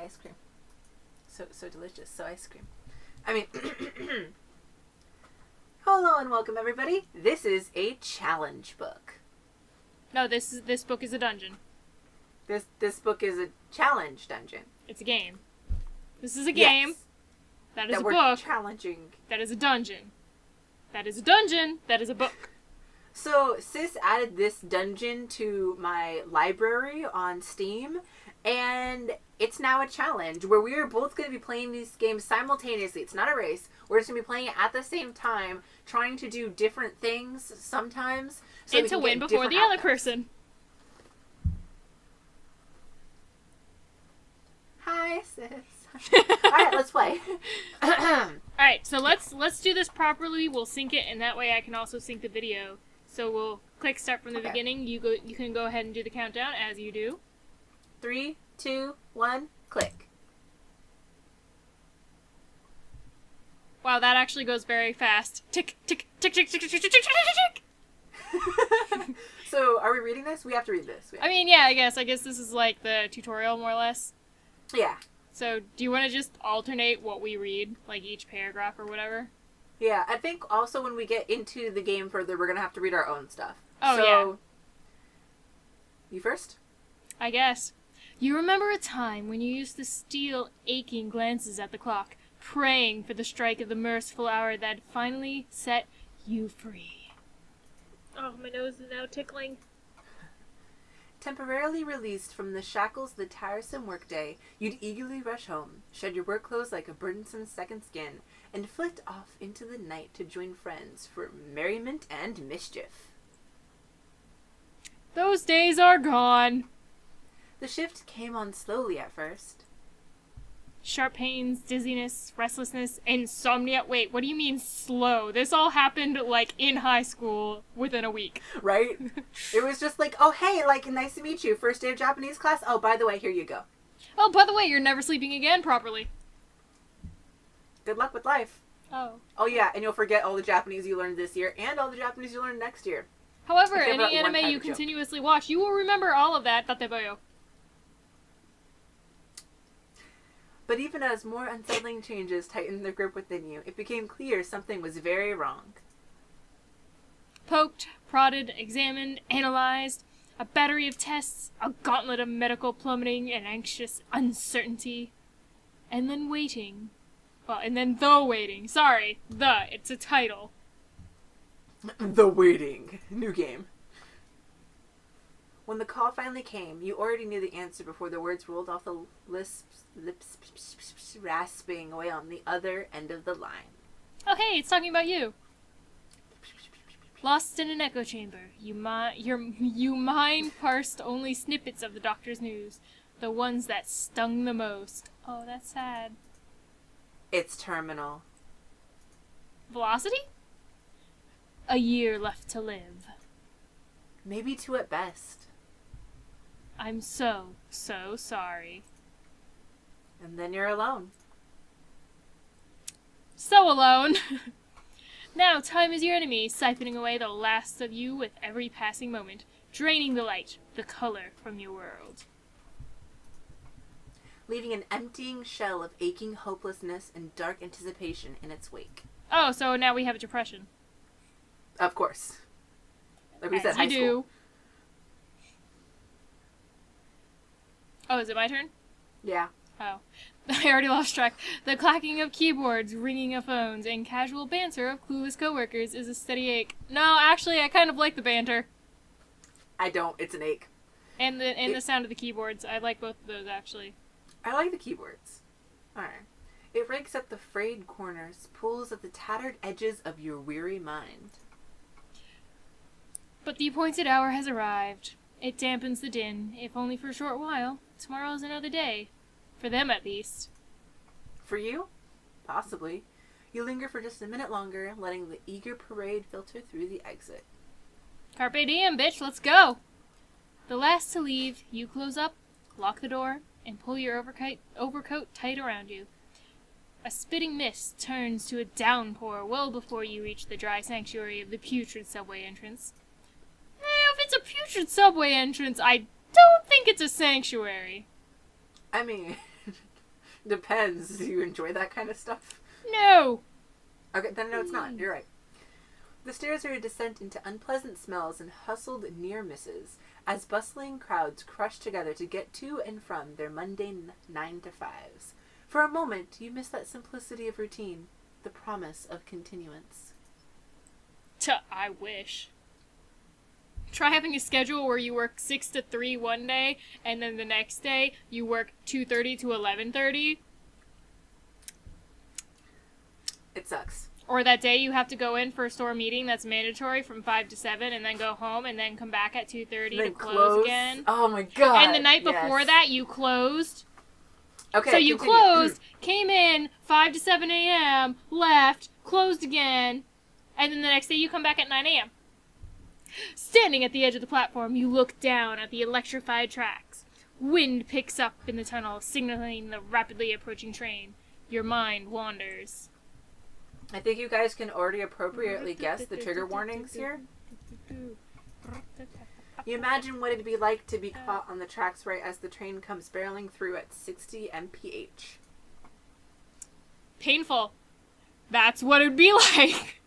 ice cream. So delicious. So ice cream. I mean, hello and welcome everybody. This is a challenge book. No, this book is a dungeon. This book is a challenge dungeon. It's a game. This is a game. Yes. That is that a we're book. Challenging. That is a dungeon. That is a dungeon. That is a book. So Sis added this dungeon to my library on Steam, and it's now a challenge where we are both going to be playing these games simultaneously. It's not a race. We're just going to be playing it at the same time, trying to do different things sometimes. So and to win before the other person. Hi, Sis. Alright, let's play. Alright, so let's do this properly. We'll sync it, and that way I can also sync the video. So we'll click start from the beginning. You can go ahead and do the countdown as you do. 3, 2, 1, click. Wow, that actually goes very fast. Tick, tick, tick, tick, tick, tick, tick, tick, tick, tick, tick. So, are we reading this? We have to read this. I mean, yeah, I guess this is like the tutorial, more or less. Yeah. So, do you want to just alternate what we read, like each paragraph or whatever? Yeah, I think also when we get into the game further, we're going to have to read our own stuff. Oh, so, yeah. You first? I guess. You remember a time when you used to steal aching glances at the clock, praying for the strike of the merciful hour that finally set you free. Oh, my nose is now tickling. Temporarily released from the shackles of the tiresome workday, you'd eagerly rush home, shed your work clothes like a burdensome second skin, and flit off into the night to join friends for merriment and mischief. Those days are gone. The shift came on slowly at first. Sharp pains, dizziness, restlessness, insomnia. Wait, what do you mean slow? This all happened, like, in high school within a week. Right? It was just like, oh, hey, like, nice to meet you. First day of Japanese class? Oh, by the way, here you go. Oh, by the way, you're never sleeping again properly. Good luck with life. Oh. Oh, yeah, and you'll forget all the Japanese you learned this year and all the Japanese you learned next year. However, Except for any that one anime you joke. continuously watch, you will remember all of that. Dateboyo. But even as more unsettling changes tightened their grip within you, it became clear something was very wrong. Poked, prodded, examined, analyzed, a battery of tests, a gauntlet of medical plummeting and anxious uncertainty. And then waiting. Well, and then the waiting. Sorry, it's a title. The Waiting. New game. When the call finally came, you already knew the answer before the words rolled off the lips rasping away on the other end of the line. Oh hey, it's talking about you. Lost in an echo chamber, you mind parsed only snippets of the doctor's news, the ones that stung the most. Oh, that's sad. It's terminal. Velocity? A year left to live. Maybe two at best. I'm so sorry. And then you're alone. So alone. Now time is your enemy, siphoning away the last of you with every passing moment, draining the light, the color from your world. Leaving an emptying shell of aching hopelessness and dark anticipation in its wake. Oh, so now we have depression. Of course. Like we As said, high you school. do. Oh, is it my turn? Yeah. Oh. I already lost track. The clacking of keyboards, ringing of phones, and casual banter of clueless coworkers is a steady ache. No, actually, I kind of like the banter. I don't. It's an ache. And the sound of the keyboards. I like both of those, actually. I like the keyboards. Alright. It rakes at the frayed corners, pulls at the tattered edges of your weary mind. But the appointed hour has arrived. It dampens the din, if only for a short while. Tomorrow's another day. For them, at least. For you? Possibly. You linger for just a minute longer, letting the eager parade filter through the exit. Carpe diem, bitch, let's go! The last to leave, you close up, lock the door, and pull your overcoat tight around you. A spitting mist turns to a downpour well before you reach the dry sanctuary of the putrid subway entrance. If it's a putrid subway entrance, I don't think it's a sanctuary. I mean, Depends. Do you enjoy that kind of stuff? No! Okay, then no, it's not. You're right. The stairs are a descent into unpleasant smells and hustled near misses as bustling crowds crush together to get to and from their mundane 9-to-5s. For a moment, you miss that simplicity of routine, the promise of continuance. I wish. Try having a schedule where you work 6 to 3 one day, and then the next day you work 2:30 to 11:30. It sucks. Or that day you have to go in for a store meeting that's mandatory from 5 to 7, and then go home, and then come back at 2:30 to close again. Oh my god. And the night before that, you closed. Okay, so you continue. closed, came in 5 to 7 a.m., left, closed again, and then the next day you come back at 9 a.m. Standing at the edge of the platform, you look down at the electrified tracks. Wind picks up in the tunnel, signaling the rapidly approaching train. Your mind wanders. I think you guys can already appropriately guess the trigger warnings here. You imagine what it'd be like to be caught on the tracks right as the train comes barreling through at 60 mph. Painful. That's what it'd be like.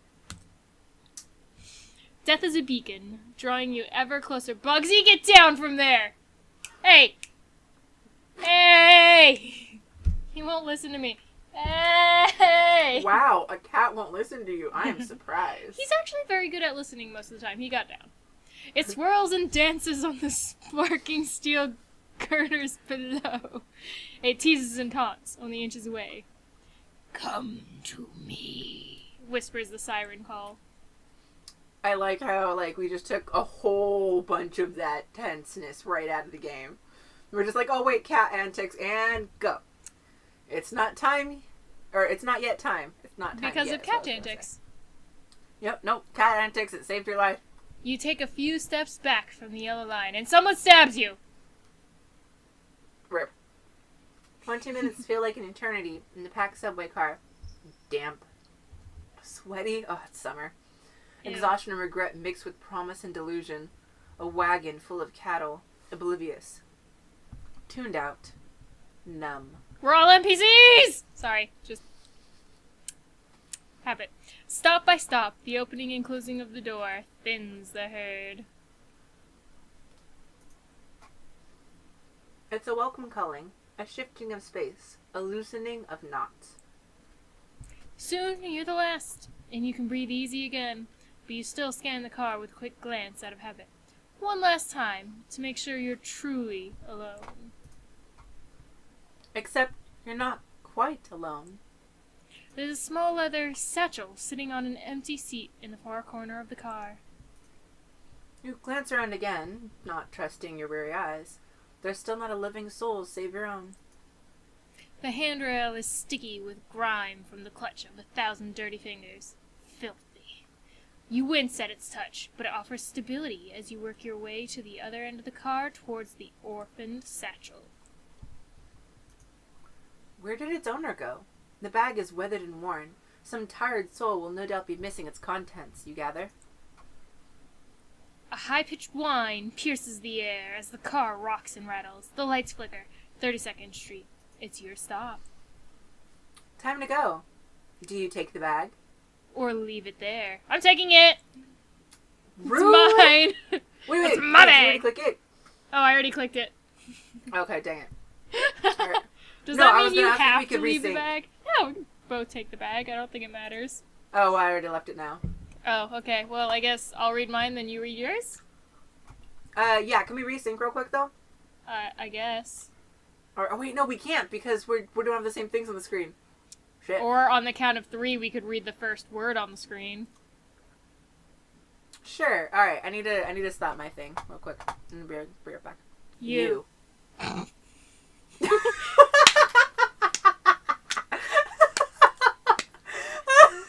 Death is a beacon, drawing you ever closer. Bugsy, get down from there! Hey! Hey! He won't listen to me. Hey! Wow, a cat won't listen to you. I am surprised. He's actually very good at listening most of the time. He got down. It swirls and dances on the sparking steel girders below. It teases and taunts, only inches away. Come to me, whispers the siren call. I like how, we just took a whole bunch of that tenseness right out of the game. We're just like, oh wait, cat antics, and go. It's not time, or it's not yet time. It's not time because yet, of cat antics. Yep, nope, cat antics, it saved your life. You take a few steps back from the yellow line, and someone stabs you. Rip. 20 minutes feel like an eternity in the packed subway car. Damp. Sweaty. Oh, it's summer. Ew. Exhaustion and regret mixed with promise and delusion. A wagon full of cattle. Oblivious. Tuned out. Numb. We're all NPCs! Sorry, just habit. Stop by stop, the opening and closing of the door thins the herd. It's a welcome culling. A shifting of space. A loosening of knots. Soon you're the last, and you can breathe easy again, but you still scan the car with a quick glance out of habit. One last time, to make sure you're truly alone. Except you're not quite alone. There's a small leather satchel sitting on an empty seat in the far corner of the car. You glance around again, not trusting your weary eyes. There's still not a living soul save your own. The handrail is sticky with grime from the clutch of 1,000 dirty fingers. Filthy. You wince at its touch, but it offers stability as you work your way to the other end of the car towards the orphaned satchel. Where did its owner go? The bag is weathered and worn. Some tired soul will no doubt be missing its contents, you gather. A high-pitched whine pierces the air as the car rocks and rattles. The lights flicker. 32nd Street. It's your stop. Time to go. Do you take the bag? Or leave it there. I'm taking it! Rude. It's mine! Wait, It's my did you bag! already click it? Oh, I already clicked it. Okay, dang it. Alright. Does No, that I was mean you gonna ask if have we to could leave the resync. bag? No, we can both take the bag. I don't think it matters. Oh, I already left it now. Oh, okay. Well, I guess I'll read mine, then you read yours? Yeah, can we resync real quick, though? I guess. Or, oh, wait, no, we can't, because we don't have the same things on the screen. Shit. Or on the count of 3, we could read the first word on the screen. Sure. Alright, I need to stop my thing real quick. I'm gonna be right back. You.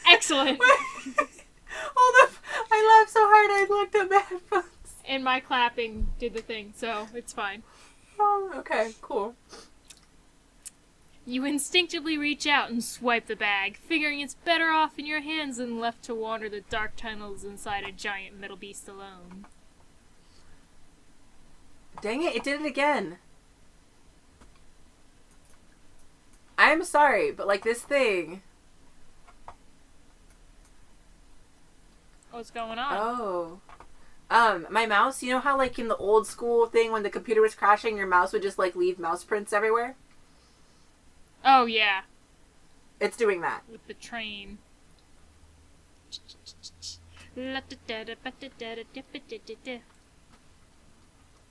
Excellent. Hold up. I laughed so hard I looked at my headphones. And my clapping did the thing, so it's fine. Oh, okay, cool. You instinctively reach out and swipe the bag, figuring it's better off in your hands than left to wander the dark tunnels inside a giant metal beast alone. Dang it did it again. I'm sorry, but like this thing. What's going on? Oh. My mouse, you know how like in the old school thing when the computer was crashing, your mouse would just like leave mouse prints everywhere? Oh, yeah. It's doing that. With the train.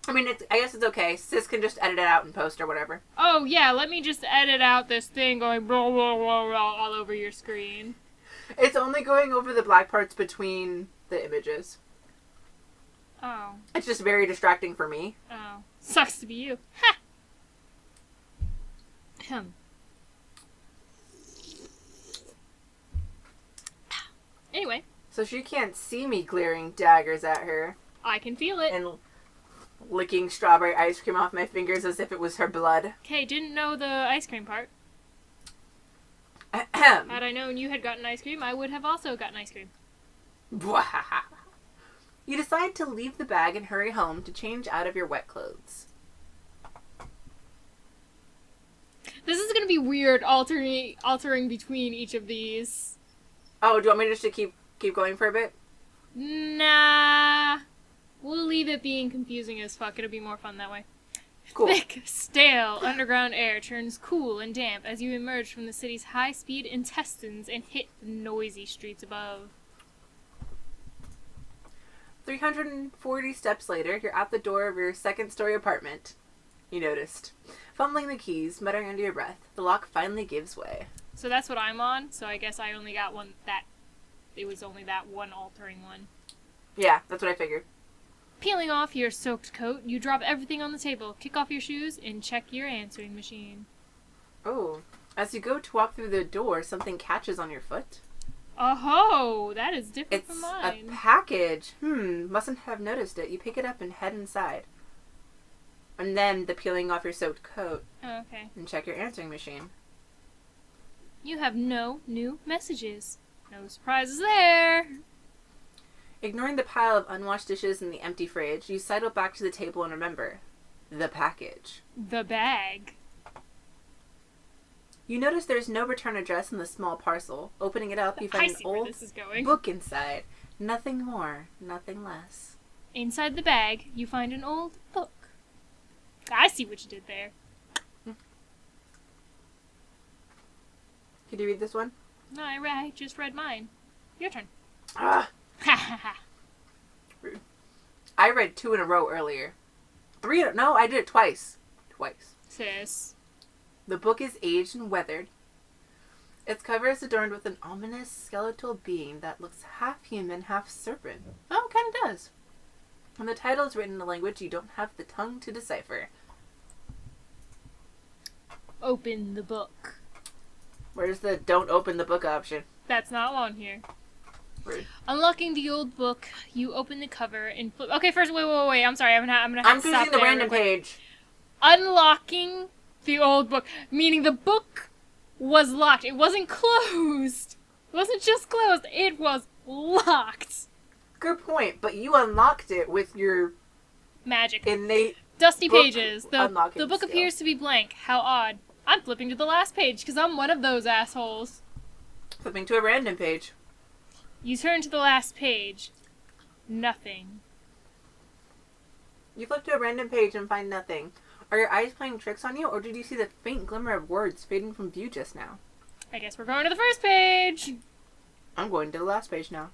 I mean, I guess it's okay. Sis can just edit it out in post or whatever. Oh, yeah, let me just edit out this thing going blah, blah, blah, blah, all over your screen. It's only going over the black parts between the images. Oh. It's just very distracting for me. Oh. Sucks to be you. Ha! Anyway. So she can't see me glaring daggers at her. I can feel it. And licking strawberry ice cream off my fingers as if it was her blood. Okay, didn't know the ice cream part. Ahem. Had I known you had gotten ice cream, I would have also gotten ice cream. You decide to leave the bag and hurry home to change out of your wet clothes. This is gonna be weird, altering between each of these. Oh, do you want me just to keep going for a bit? Nah. We'll leave it being confusing as fuck. It'll be more fun that way. Cool. Thick, stale, underground air turns cool and damp as you emerge from the city's high-speed intestines and hit the noisy streets above. 340 steps later, you're at the door of your second-story apartment. You noticed. Fumbling the keys, muttering under your breath, the lock finally gives way. So that's what I'm on, so I guess I only got one that... It was only that one altering one. Yeah, that's what I figured. Peeling off your soaked coat, you drop everything on the table, kick off your shoes, and check your answering machine. Oh. As you go to walk through the door, something catches on your foot. Oh, that is different It's from mine. a package. Mustn't have noticed it. You pick it up and head inside. And then the peeling off your soaked coat. Oh, okay. And check your answering machine. You have no new messages. No surprises there. Ignoring the pile of unwashed dishes in the empty fridge, you sidle back to the table and remember the package. The bag. You notice there's no return address in the small parcel. Opening it up, you I find an see where old this is going. book inside. Nothing more, nothing less. Inside the bag, you find an old book. I see what you did there. Could you read this one? No, I just read mine. Your turn. Ah, Ha ha ha. rude. I read 2 in a row earlier. 3? No, I did it twice. Sis. The book is aged and weathered. Its cover is adorned with an ominous skeletal being that looks half human, half serpent. Oh, it kind of does. And the title is written in a language you don't have the tongue to decipher. Open the book. Where's the don't open the book option? That's not on here. Rude. Unlocking the old book, you open the cover and flip. Okay, first, wait. I'm sorry. I'm gonna have to stop choosing the there random real quick. page. Unlocking the old book, meaning the book was locked. It wasn't closed. It wasn't just closed. It was locked. Good point, but you unlocked it with your Magic. innate Dusty book pages. unlocking The book skill. appears to be blank. How odd. I'm flipping to the last page because I'm one of those assholes. flipping to a random page. You turn to the last page. Nothing. You flip to a random page and find nothing. Are your eyes playing tricks on you, or did you see the faint glimmer of words fading from view just now? I guess we're going to the first page. I'm going to the last page now.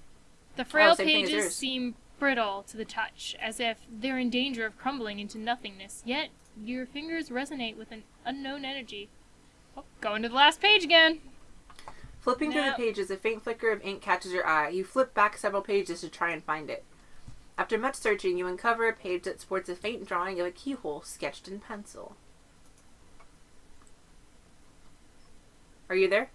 The frail same thing as pages yours. seem brittle to the touch, as if they're in danger of crumbling into nothingness. Yet, your fingers resonate with an unknown energy. Oh, going to the last page again. Flipping through the Now- pages, a faint flicker of ink catches your eye. You flip back several pages to try and find it. After much searching, you uncover a page that sports a faint drawing of a keyhole sketched in pencil. Are you there?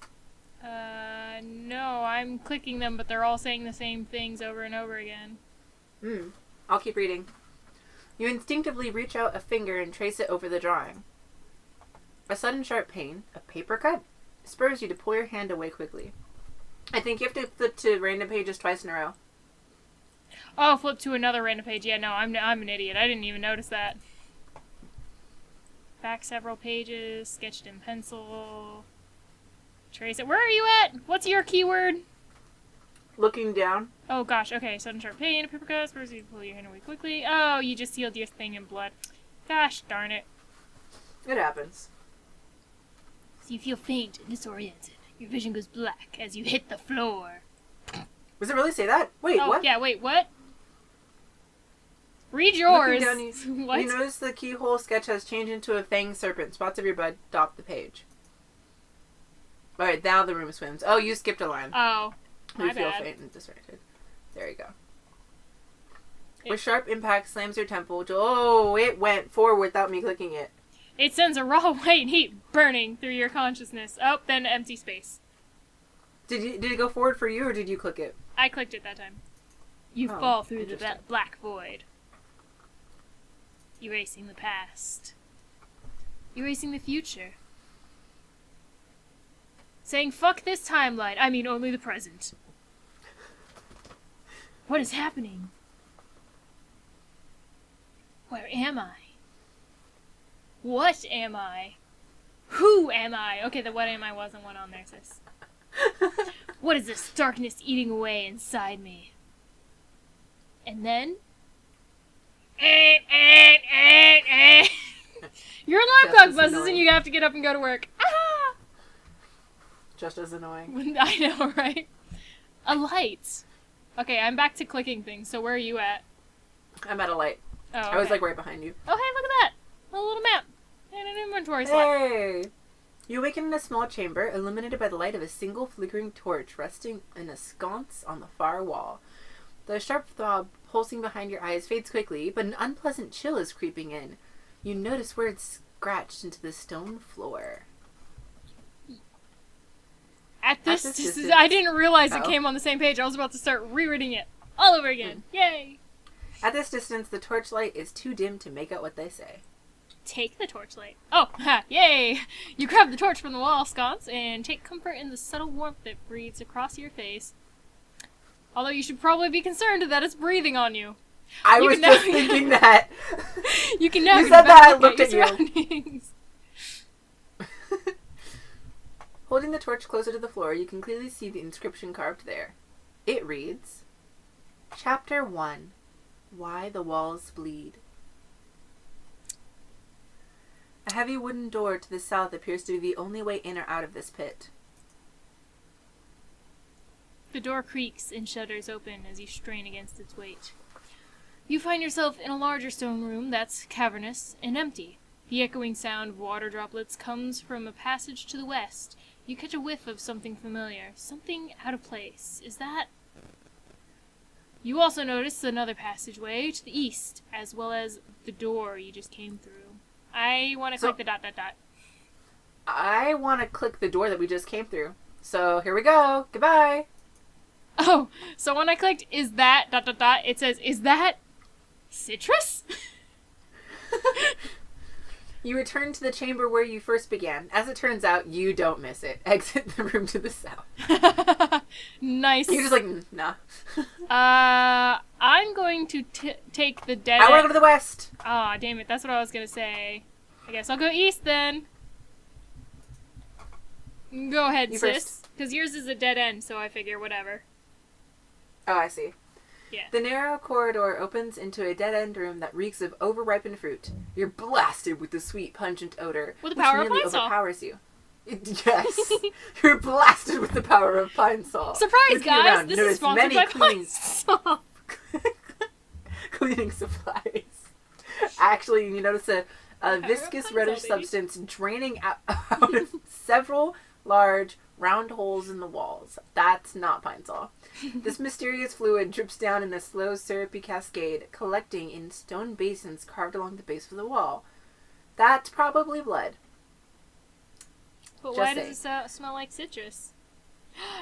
No, I'm clicking them, but they're all saying the same things over and over again. I'll keep reading. You instinctively reach out a finger and trace it over the drawing. A sudden sharp pain, a paper cut, spurs you to pull your hand away quickly. I think you have to flip to random pages twice in a row. Oh, flip to another random page. Yeah, no, I'm an idiot. I didn't even notice that. Back several pages, sketched in pencil. Trace it. Where are you at? What's your keyword? Looking down. Oh gosh, okay. Sudden sharp pain, paper cuts, first you pull your hand away quickly. Oh, you just sealed your thing in blood. Gosh darn it. It happens. So you feel faint and disoriented. Your vision goes black as you hit the floor. Does it really say that? Wait, oh, what? Yeah, wait, what? Read yours. Down, what? You notice the keyhole sketch has changed into a fanged serpent. Spots of your blood dot the page. Alright, now the room swims. Oh, you skipped a line. Oh, my You feel bad. faint and disoriented. There you go. With sharp impact slams your temple. Oh, it went forward without me clicking it. It sends a raw white heat burning through your consciousness. Oh, then empty space. Did it go forward for you, or did you click it? I clicked it that time. You Oh, fall through the interesting. black void. Erasing the past. Erasing the future. Saying, fuck this timeline. I mean, only the present. What is happening? Where am I? What am I? Who am I? Okay, the what am I wasn't one on there, sis. What is this darkness eating away inside me? And then... Your alarm clock buzzes annoying. and you have to get up and go to work. Ah! Just as annoying. I know, right? A light. Okay, I'm back to clicking things, so where are you at? I'm at a light. Oh, okay. I was like right behind you. Oh, hey, look at that! A little map. And an inventory slot. Hey! You awaken in a small chamber, illuminated by the light of a single flickering torch resting in a sconce on the far wall. The sharp throb pulsing behind your eyes fades quickly, but an unpleasant chill is creeping in. You notice words scratched into the stone floor. At this distance- I didn't realize it Oh. came on the same page. I was about to start rereading it all over again. Yay! At this distance, the torchlight is too dim to make out what they say. Take the torchlight. Oh, ha, yay! You grab the torch from the wall sconce and take comfort in the subtle warmth that breathes across your face. Although you should probably be concerned that it's breathing on you. I You was can now- just thinking that. You can now You go said to bed that, I and looked your at you. surroundings. Holding the torch closer to the floor, you can clearly see the inscription carved there. It reads, Chapter 1, Why the Walls Bleed. A heavy wooden door to the south appears to be the only way in or out of this pit. The door creaks and shudders open as you strain against its weight. You find yourself in a larger stone room that's cavernous and empty. The echoing sound of water droplets comes from a passage to the west. You catch a whiff of something familiar, something out of place. Is that... You also notice another passageway to the east, as well as the door you just came through. I want to click the ... I want to click the door that we just came through. So here we go. Goodbye. Oh, so when I clicked, is that ... it says, is that citrus? You return to the chamber where you first began. As it turns out, you don't miss it. Exit the room to the south. Nice. You're just like, nah. I'm going to take the dead I want to end. go to the west. Aw, damn it, that's what I was gonna say. I guess I'll go east then. Go ahead, You sis. first. Because yours is a dead end, so I figure whatever. Oh, I see. Yeah. The narrow corridor opens into a dead-end room that reeks of overripened fruit. You're blasted with the sweet, pungent odor, With the which power of nearly pine saw. overpowers you. Yes, you're blasted with the power of pine saw. Surprise, Looking guys! around, This notice is sponsored many by cleaning, Pine cleaning supplies. Actually, you notice a of viscous pine reddish saw, baby. substance draining out of several large round holes in the walls. That's not pine saw. This mysterious fluid drips down in a slow, syrupy cascade, collecting in stone basins carved along the base of the wall. That's probably blood. But Just why does it smell like citrus?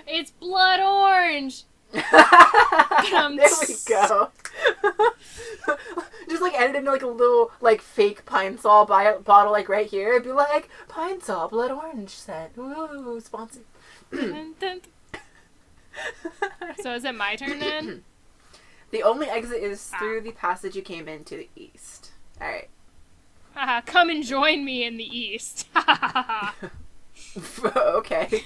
It's blood orange! There we go. Just like edit into like a little like fake pine saw bottle like right here. It'd be like pine saw blood orange scent. Ooh, sponsor. Dun, dun. So is it my turn then? The only exit is through the passage you came in to the east. Alright. Haha, come and join me in the east. Okay.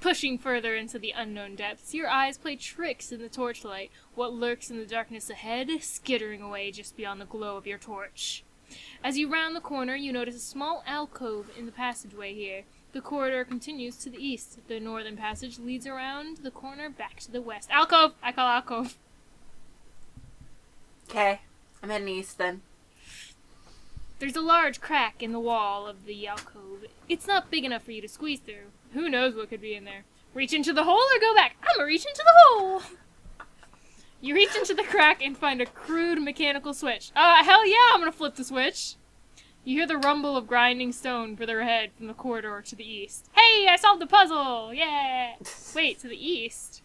Pushing further into the unknown depths, your eyes play tricks in the torchlight. What lurks in the darkness ahead, skittering away just beyond the glow of your torch. As you round the corner, you notice a small alcove in the passageway here. The corridor continues to the east. The northern passage leads around the corner back to the west. Alcove! I call alcove. Okay. I'm heading east then. There's a large crack in the wall of the alcove. It's not big enough for you to squeeze through. Who knows what could be in there? Reach into the hole or go back? I'm gonna reach into the hole! You reach into the crack and find a crude mechanical switch. Hell yeah, I'm gonna flip the switch! You hear the rumble of grinding stone further ahead from the corridor to the east. Hey, I solved the puzzle! Yeah! Wait, to the east?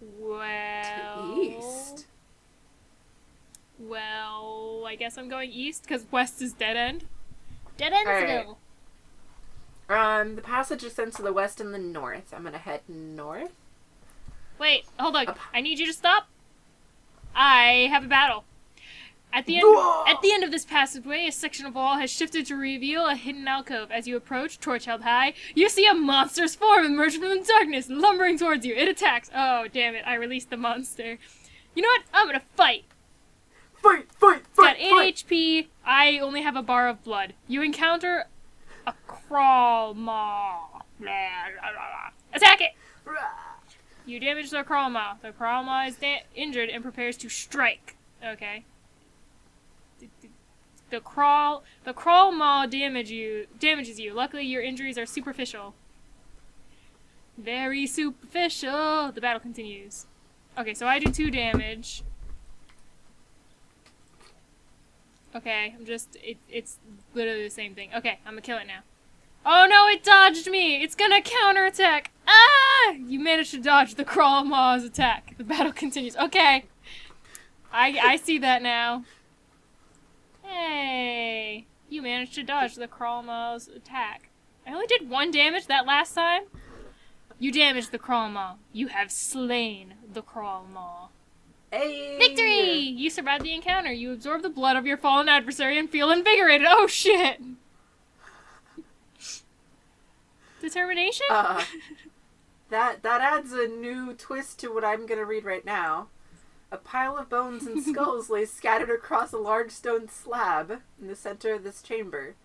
Well... To the east? Well, I guess I'm going east, because west is dead end. Dead Endsville! The passage extends to the west and the north. I'm gonna head north. Wait, hold on. I need you to stop. I have a battle. At the end of this passageway, a section of wall has shifted to reveal a hidden alcove. As you approach, torch held high, you see a monstrous form emerge from the darkness, lumbering towards you. It attacks. Oh, damn it. I released the monster. You know what? I'm gonna fight. Fight! Got 8 HP. I only have a bar of blood. You encounter a crawl maw. Attack it! You damage the crawl maw. The crawl maw is injured and prepares to strike. Okay. The crawl maw damages you. Luckily, your injuries are superficial. Very superficial. The battle continues. Okay, so I do 2 damage. Okay, it's literally the same thing. Okay, I'm gonna kill it now. Oh no, it dodged me! It's gonna counterattack! Ah! You managed to dodge the crawl maw's attack. The battle continues. Okay. I see that now. Hey, you managed to dodge the crawl maw's attack. I only did 1 damage that last time. You damaged the crawl maw. You have slain the crawl maw. Hey! Victory! You survived the encounter. You absorb the blood of your fallen adversary and feel invigorated. Oh shit! Determination? That adds a new twist to what I'm gonna read right now. A pile of bones and skulls lays scattered across a large stone slab in the center of this chamber.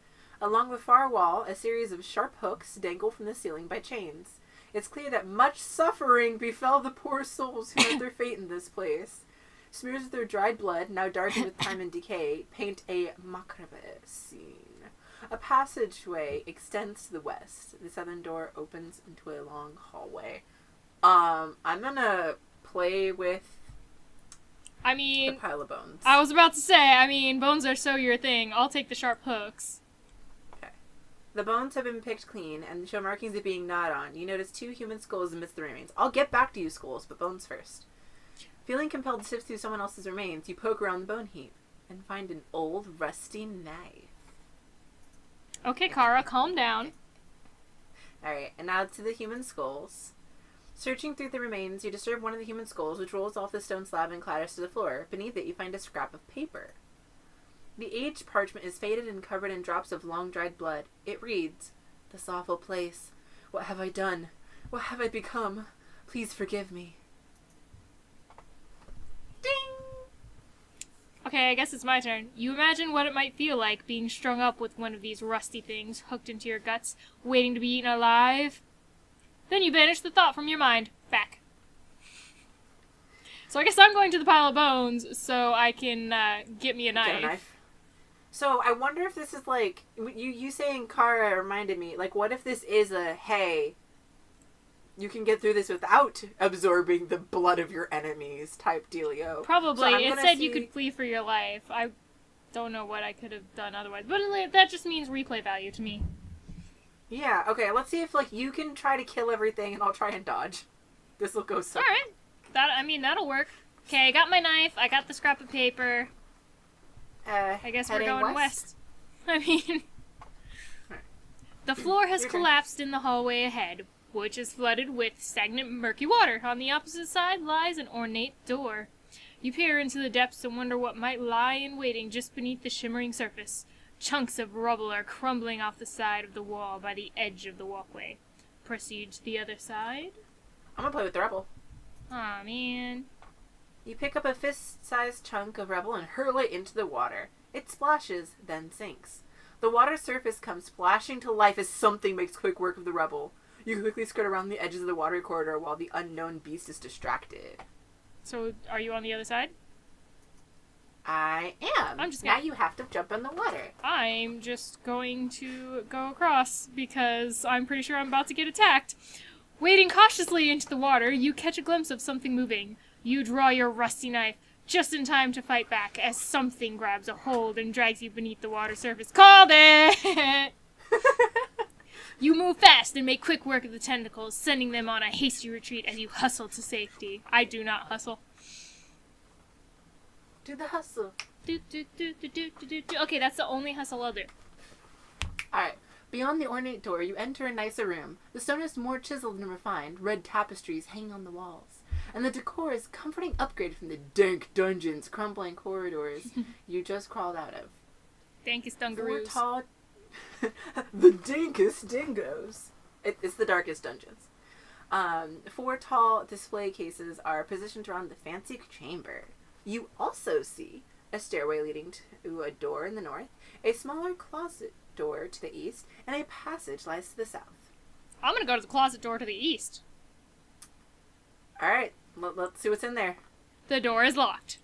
Along the far wall, a series of sharp hooks dangle from the ceiling by chains. It's clear that much suffering befell the poor souls who met their fate in this place. Smears of their dried blood, now darkened with time and decay, paint a macabre scene. A passageway extends to the west. The southern door opens into a long hallway. I'm gonna play with the pile of bones. I was about to say, bones are so your thing. I'll take the sharp hooks. Okay. The bones have been picked clean and show markings of being gnawed on. You notice 2 human skulls amidst the remains. I'll get back to you, skulls, but bones first. Feeling compelled to sift through someone else's remains, you poke around the bone heap and find an old, rusty knife. Okay, Kara, calm down. Alright, and now to the human skulls. Searching through the remains, you disturb one of the human skulls, which rolls off the stone slab and clatters to the floor. Beneath it, you find a scrap of paper. The aged parchment is faded and covered in drops of long-dried blood. It reads, "This awful place. What have I done? What have I become? Please forgive me." Ding! Okay, I guess it's my turn. You imagine what it might feel like being strung up with one of these rusty things hooked into your guts, waiting to be eaten alive. Then you banish the thought from your mind. Back. So I guess I'm going to the pile of bones so I can get me a knife. Get a knife. So I wonder if this is like, you saying Kara reminded me, like what if this is a, hey, you can get through this without absorbing the blood of your enemies type dealio. Probably. So it said you could flee for your life. I don't know what I could have done otherwise. But that just means replay value to me. Yeah, okay, let's see if like you can try to kill everything and I'll try and dodge. This will go so Alright. That'll work. Okay, I got my knife, I got the scrap of paper. I guess we're going west. The floor has collapsed in the hallway ahead, which is flooded with stagnant, murky water. On the opposite side lies an ornate door. You peer into the depths and wonder what might lie in waiting just beneath the shimmering surface. Chunks of rubble are crumbling off the side of the wall by the edge of the walkway. Proceed to the other side? I'm gonna play with the rubble. Aw, man. You pick up a fist-sized chunk of rubble and hurl it into the water. It splashes, then sinks. The water surface comes splashing to life as something makes quick work of the rubble. You quickly skirt around the edges of the water corridor while the unknown beast is distracted. So, are you on the other side? I am. Now you have to jump in the water. I'm just going to go across because I'm pretty sure I'm about to get attacked. Wading cautiously into the water, you catch a glimpse of something moving. You draw your rusty knife just in time to fight back as something grabs a hold and drags you beneath the water surface. Called it! You move fast and make quick work of the tentacles, sending them on a hasty retreat as you hustle to safety. I do not hustle. Do the hustle. Okay, that's the only hustle I'll do. Alright. Beyond the ornate door, you enter a nicer room. The stone is more chiseled and refined. Red tapestries hang on the walls. And the decor is a comforting upgrade from the dank dungeons, crumbling corridors you just crawled out of. Dankest dungaroos. The dankest dingoes. It's the darkest dungeons. 4 tall display cases are positioned around the fancy chamber. You also see a stairway leading to a door in the north, a smaller closet door to the east, and a passage lies to the south. I'm gonna go to the closet door to the east. Alright, let's see what's in there. The door is locked.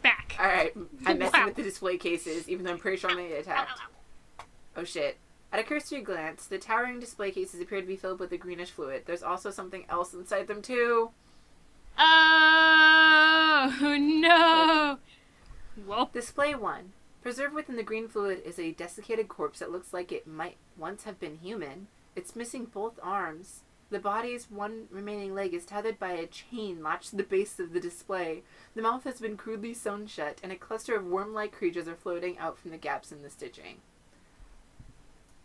Back. Alright, I'm messing with the display cases, even though I'm pretty sure I'm gonna get attacked. Oh shit. At a cursory glance, the towering display cases appear to be filled with a greenish fluid. There's also something else inside them too. Oh no! Well, Display 1. Preserved within the green fluid is a desiccated corpse that looks like it might once have been human. It's missing both arms. The body's one remaining leg is tethered by a chain latched to the base of the display. The mouth has been crudely sewn shut, and a cluster of worm-like creatures are floating out from the gaps in the stitching.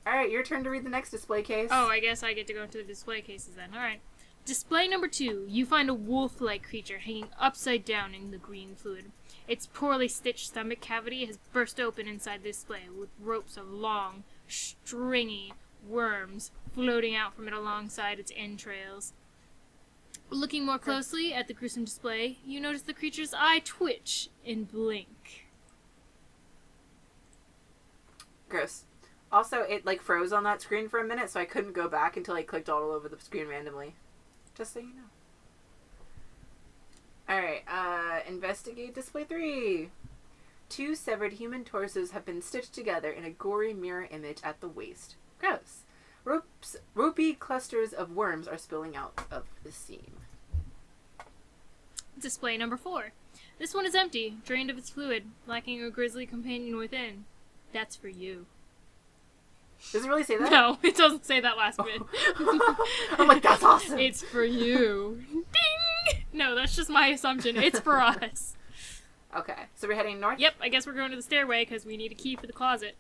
Alright, your turn to read the next display case. Oh, I guess I get to go into the display cases then. Alright. Display number 2. You find a wolf-like creature hanging upside down in the green fluid. Its poorly stitched stomach cavity has burst open inside the display, with ropes of long, stringy worms floating out from it alongside its entrails. Looking more closely at the gruesome display, you notice the creature's eye twitch and blink. Gross. Also, it froze on that screen for a minute, so I couldn't go back until I clicked all over the screen randomly. Just so you know. Alright, investigate display 3. 2 severed human torsos have been stitched together in a gory mirror image at the waist. Gross. Ropey clusters of worms are spilling out of the seam. Display number 4. This one is empty, drained of its fluid, lacking a grisly companion within. That's for you. Does it really say that? No, it doesn't say that last bit. I'm like, that's awesome. It's for you. Ding! No, that's just my assumption. It's for us. Okay, so we're heading north? Yep, I guess we're going to the stairway because we need a key for the closet.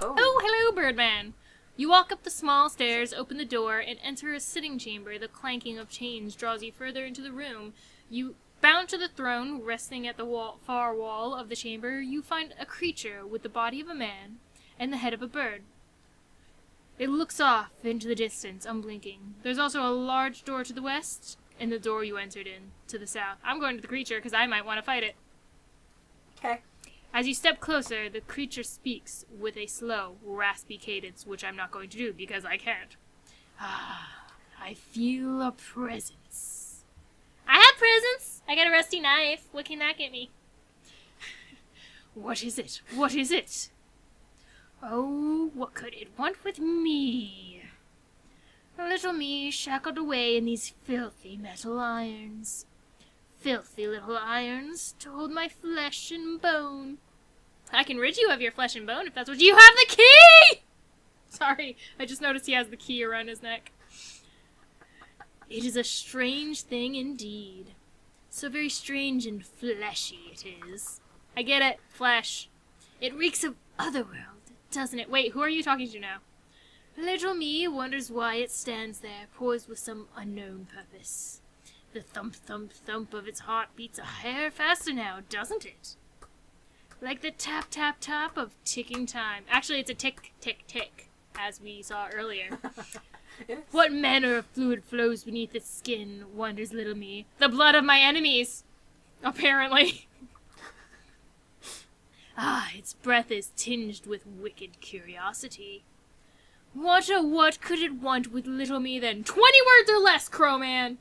Oh, hello, Birdman. You walk up the small stairs, open the door, and enter a sitting chamber. The clanking of chains draws you further into the room. You bound to the throne, resting at the far wall of the chamber, you find a creature with the body of a man and the head of a bird. It looks off into the distance, unblinking. There's also a large door to the west, and the door you entered in to the south. I'm going to the creature because I might want to fight it. Okay. As you step closer, the creature speaks with a slow, raspy cadence, which I'm not going to do because I can't. I feel a presence. I have presence! I got a rusty knife. What can that get me? What is it? What is it? Oh, what could it want with me? Little me shackled away in these filthy metal irons. Filthy little irons to hold my flesh and bone. I can rid you of your flesh and bone if that's what you have the key! Sorry, I just noticed he has the key around his neck. It is a strange thing indeed. So very strange and fleshy it is. I get it, flesh. It reeks of otherworld, doesn't it? Wait, who are you talking to now? Little me wonders why it stands there, poised with some unknown purpose. The thump, thump, thump of its heart beats a hair faster now, doesn't it? Like the tap, tap, tap of ticking time. Actually, it's a tick, tick, tick, as we saw earlier. Yes. What manner of fluid flows beneath its skin, wonders little me. The blood of my enemies, apparently. Its breath is tinged with wicked curiosity. What could it want with little me then? 20 words or less, Crowman!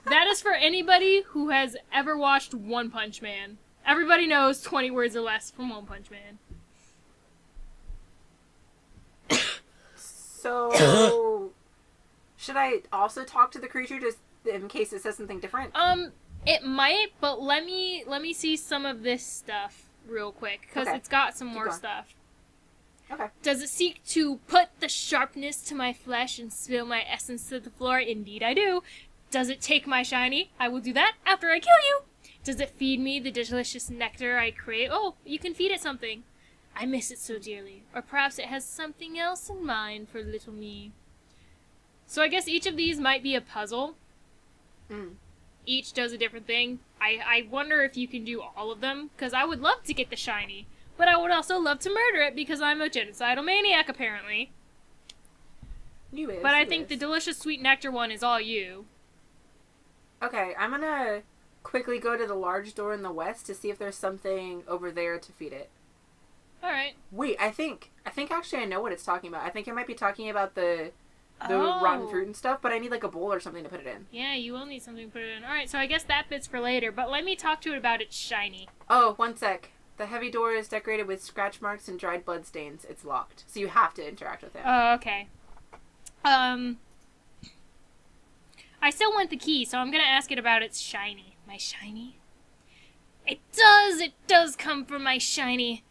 That is for anybody who has ever watched One Punch Man. Everybody knows 20 words or less from One Punch Man. So, should I also talk to the creature just in case it says something different? It might, but let me see some of this stuff real quick, because Okay. it's got some Keep more going. stuff. Okay. Does it seek to put the sharpness to my flesh and spill my essence to the floor? Indeed I do. Does it take my shiny? I will do that after I kill you. Does it feed me the delicious nectar I crave? Oh, you can feed it something. I miss it so dearly. Or perhaps it has something else in mind for little me. So I guess each of these might be a puzzle. Mm. Each does a different thing. I wonder if you can do all of them, because I would love to get the shiny. But I would also love to murder it, because I'm a genocidal maniac, apparently. You is. But I you think is. the delicious sweet nectar one is all you. Okay, I'm gonna quickly go to the large door in the west to see if there's something over there to feed it. Alright. Wait, I think actually I know what it's talking about. I think it might be talking about the Oh. rotten fruit and stuff, but I need like a bowl or something to put it in. Yeah, you will need something to put it in. Alright, so I guess that bit's for later, but let me talk to it about its shiny. Oh, one sec. The heavy door is decorated with scratch marks and dried blood stains. It's locked, so you have to interact with it. Oh, okay. I still want the key, so I'm gonna ask it about its shiny. My shiny? It does come from my shiny.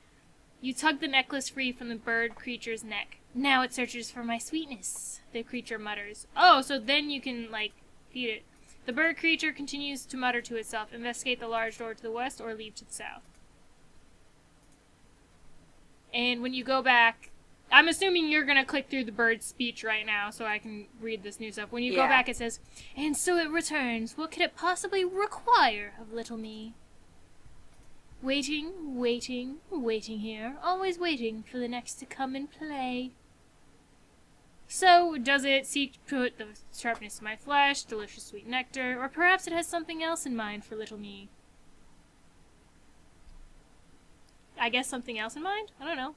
You tug the necklace free from the bird creature's neck. Now it searches for my sweetness, the creature mutters. Oh, so then you can, like, feed it. The bird creature continues to mutter to itself. Investigate the large door to the west or leave to the south. And when you go back, I'm assuming you're going to click through the bird's speech right now so I can read this new stuff. When you go back, it says, and so it returns. What could it possibly require of little me? Waiting, waiting, waiting here. Always waiting for the next to come and play. So, does it seek to put the sharpness of my flesh, delicious sweet nectar, or perhaps it has something else in mind for little me? I guess something else in mind? I don't know.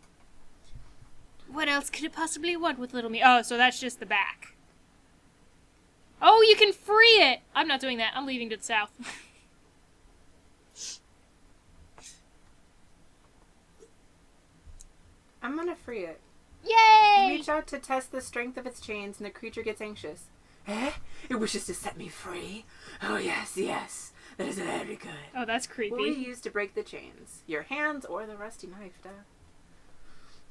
What else could it possibly want with little me? Oh, so that's just the back. Oh, you can free it! I'm not doing that. I'm leaving to the south. I'm gonna free it. Yay! You reach out to test the strength of its chains, and the creature gets anxious. Eh? It wishes to set me free? Oh, yes, yes. That is very good. Oh, that's What will creepy. you use to break the chains? Your hands or the rusty knife, duh.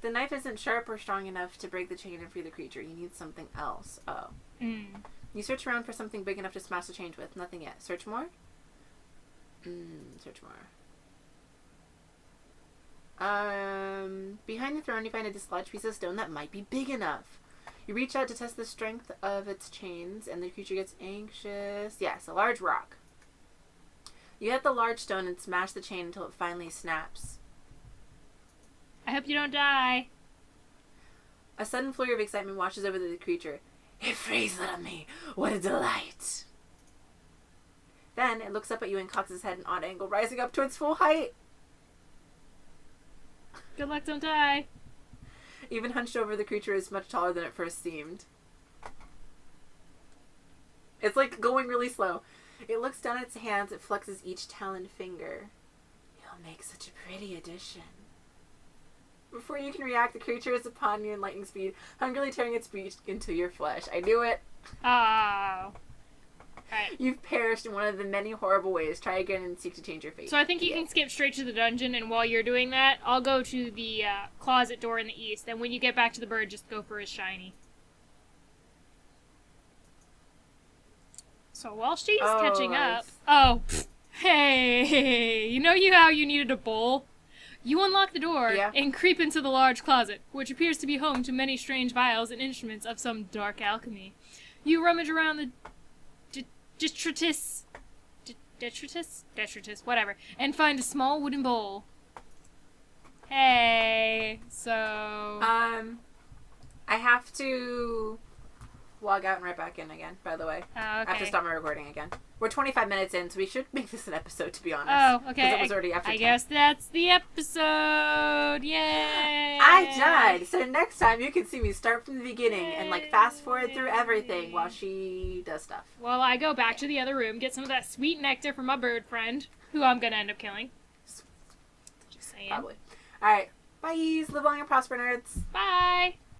The knife isn't sharp or strong enough to break the chain and free the creature. You need something else. Oh. You search around for something big enough to smash the chain with. Nothing yet. Search more? Search more. Behind the throne you find a dislodged piece of stone that might be big enough. You reach out to test the strength of its chains, and the creature gets anxious. Yes, a large rock. You hit the large stone and smash the chain until it finally snaps. I hope you don't die. A sudden flurry of excitement washes over the creature. It frees little me. What a delight. Then it looks up at you and cocks its head an odd angle, rising up to its full height. Good luck, don't die. Even hunched over, the creature is much taller than it first seemed. It's like going really slow. It looks down at its hands. It flexes each taloned finger. You'll make such a pretty addition. Before you can react, the creature is upon you in lightning speed, hungrily tearing its beak into your flesh. I knew it. Oh. Alright. You've perished in one of the many horrible ways. Try again and seek to change your fate. So I think you can skip straight to the dungeon, and while you're doing that, I'll go to the closet door in the east, and when you get back to the bird, just go for his shiny. So while she's catching up... Oh, hey, you know how you needed a bowl? You unlock the door and creep into the large closet, which appears to be home to many strange vials and instruments of some dark alchemy. You rummage around the detritus, whatever, and find a small wooden bowl. Hey, so... I have to log out and right back in again, by the way. Okay. I have to stop my recording again. We're 25 minutes in, so we should make this an episode, to be honest. Oh, okay. Because it was already after I 10. guess that's the episode. Yay! I died, so next time you can see me start from the beginning and, like, fast forward through everything while she does stuff. Well, I go back to the other room, get some of that sweet nectar from my bird friend, who I'm gonna end up killing. Just saying. Probably. Alright. Bye, live long and prosper, nerds. Bye!